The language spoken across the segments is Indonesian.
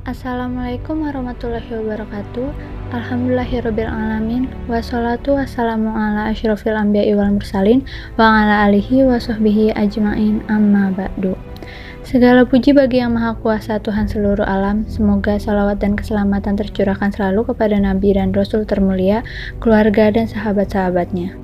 Assalamualaikum warahmatullahi wabarakatuh. Alhamdulillahirrabbilalamin. Wassalatu wassalamu ala asyrafil anbiya'i wal mursalin wa ala alihi wa sahbihi ajma'in amma ba'du. Segala puji bagi yang maha kuasa Tuhan seluruh alam. Semoga salawat dan keselamatan tercurahkan selalu kepada Nabi dan Rasul termulia, keluarga dan sahabat-sahabatnya.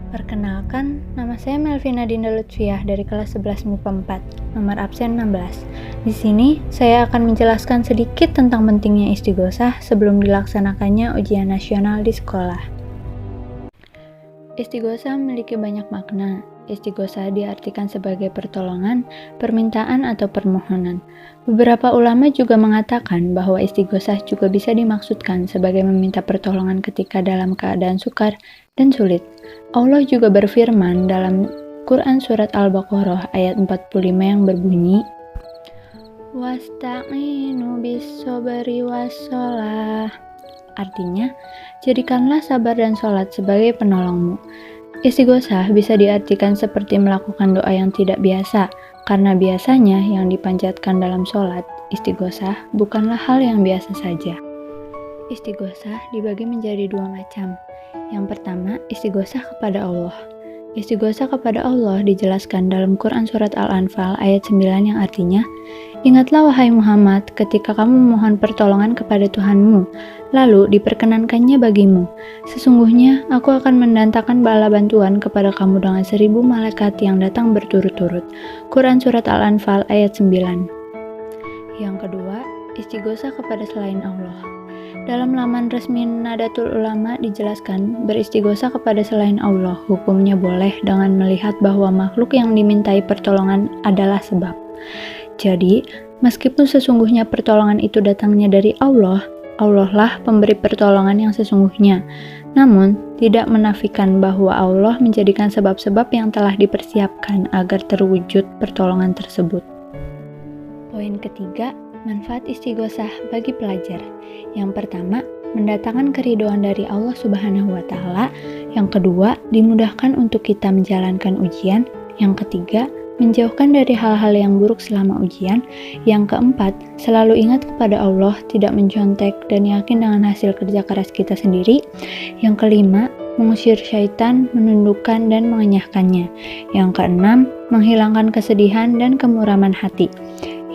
Perkenalkan, nama saya Melvina Dinda Lutfiah dari kelas 11 MIPA 4, nomor absen 16. Di sini, saya akan menjelaskan sedikit tentang pentingnya istighosah sebelum dilaksanakannya ujian nasional di sekolah. Istighosah memiliki banyak makna. Istighosah diartikan sebagai pertolongan, permintaan atau permohonan. Beberapa ulama juga mengatakan bahwa istighosah juga bisa dimaksudkan sebagai meminta pertolongan ketika dalam keadaan sukar dan sulit. Allah juga berfirman dalam Quran Surat Al-Baqarah ayat 45 yang berbunyi, Wasta'inu bis-sobri was-sholah. Artinya, jadikanlah sabar dan sholat sebagai penolongmu. Istighosah bisa diartikan seperti melakukan doa yang tidak biasa, karena biasanya yang dipanjatkan dalam sholat, istighosah bukanlah hal yang biasa saja. Istighosah dibagi menjadi dua macam. Yang pertama, istighosah kepada Allah. Istighosah kepada Allah dijelaskan dalam Quran Surat Al-Anfal ayat 9 yang artinya, Ingatlah wahai Muhammad ketika kamu memohon pertolongan kepada Tuhanmu, lalu diperkenankannya bagimu. Sesungguhnya aku akan mendatangkan bala bantuan kepada kamu dengan 1000 malaikat yang datang berturut-turut. Quran Surat Al-Anfal ayat 9. Yang kedua, istighosah kepada selain Allah. Dalam laman resmi Nadatul Ulama dijelaskan, beristighosah kepada selain Allah hukumnya boleh dengan melihat bahwa makhluk yang dimintai pertolongan adalah sebab. Jadi, meskipun sesungguhnya pertolongan itu datangnya dari Allah, Allah lah pemberi pertolongan yang sesungguhnya. Namun, tidak menafikan bahwa Allah menjadikan sebab-sebab yang telah dipersiapkan agar terwujud pertolongan tersebut. Poin ketiga, manfaat istighosah bagi pelajar. Yang pertama, mendatangkan keridhaan dari Allah Subhanahu wa Ta'ala. Yang kedua, dimudahkan untuk kita menjalankan ujian. Yang ketiga, menjauhkan dari hal-hal yang buruk selama ujian. Yang keempat, selalu ingat kepada Allah, tidak mencontek dan yakin dengan hasil kerja keras kita sendiri. Yang kelima, mengusir syaitan, menundukkan dan mengenyahkannya. Yang keenam, menghilangkan kesedihan dan kemuraman hati.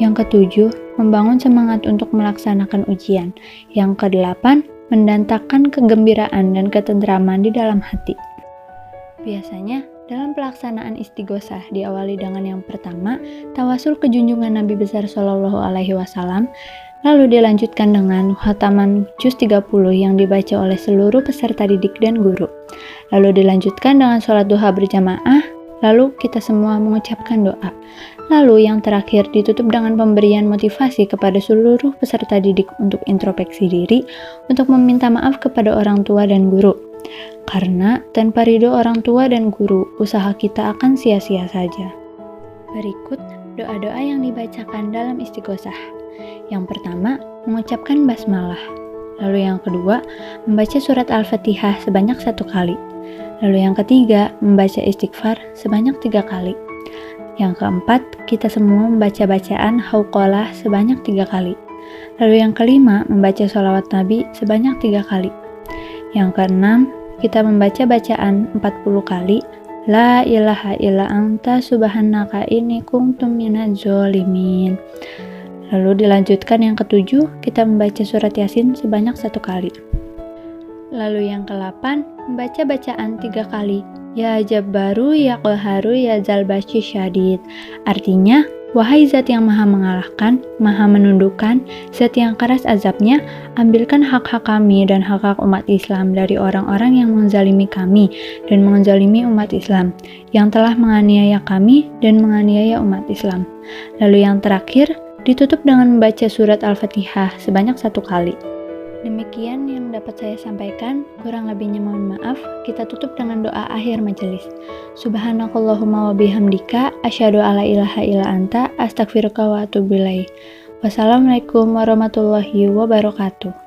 Yang ketujuh, membangun semangat untuk melaksanakan ujian. Yang kedelapan, mendatangkan kegembiraan dan ketentraman di dalam hati. Biasanya, dalam pelaksanaan istighosah diawali dengan yang pertama, tawasul ke junjungan Nabi besar Shallallahu Alaihi Wasallam, lalu dilanjutkan dengan khataman juz 30 yang dibaca oleh seluruh peserta didik dan guru. Lalu dilanjutkan dengan sholat duha berjamaah, lalu kita semua mengucapkan doa. Lalu yang terakhir ditutup dengan pemberian motivasi kepada seluruh peserta didik untuk introspeksi diri, untuk meminta maaf kepada orang tua dan guru. Karena tanpa ridho orang tua dan guru, usaha kita akan sia-sia saja. Berikut doa-doa yang dibacakan dalam istighosah. Yang pertama, mengucapkan basmalah. Lalu yang kedua, membaca surat Al-Fatihah sebanyak 1 kali. Lalu yang ketiga, membaca istighfar sebanyak 3 kali. Yang keempat, kita semua membaca bacaan hauqalah sebanyak 3 kali. Lalu yang kelima, membaca sholawat Nabi sebanyak 3 kali. Yang keenam, kita membaca bacaan 40 kali, La ilaha illa anta subhanaka inni kuntu minadz zalimin. Lalu dilanjutkan yang ketujuh, kita membaca surat Yasin sebanyak 1 kali. Lalu yang ke-8, membaca bacaan 3 kali, Ya Jabbaru, Ya Qaharu, Ya Zalbashi Syadid. Artinya, wahai zat yang maha mengalahkan, maha menundukkan, zat yang keras azabnya, ambilkan hak-hak kami dan hak-hak umat Islam dari orang-orang yang menzalimi kami dan menzalimi umat Islam, yang telah menganiaya kami dan menganiaya umat Islam. Lalu yang terakhir, ditutup dengan membaca surat Al-Fatihah sebanyak 1 kali. Demikian yang dapat saya sampaikan, kurang lebihnya mohon maaf. Kita tutup dengan doa akhir majelis. Subhanakallahumma wa bihamdika, asyhadu alla ilaha illa anta, astaghfiruka wa atubu ilaik. Wassalamualaikum warahmatullahi wabarakatuh.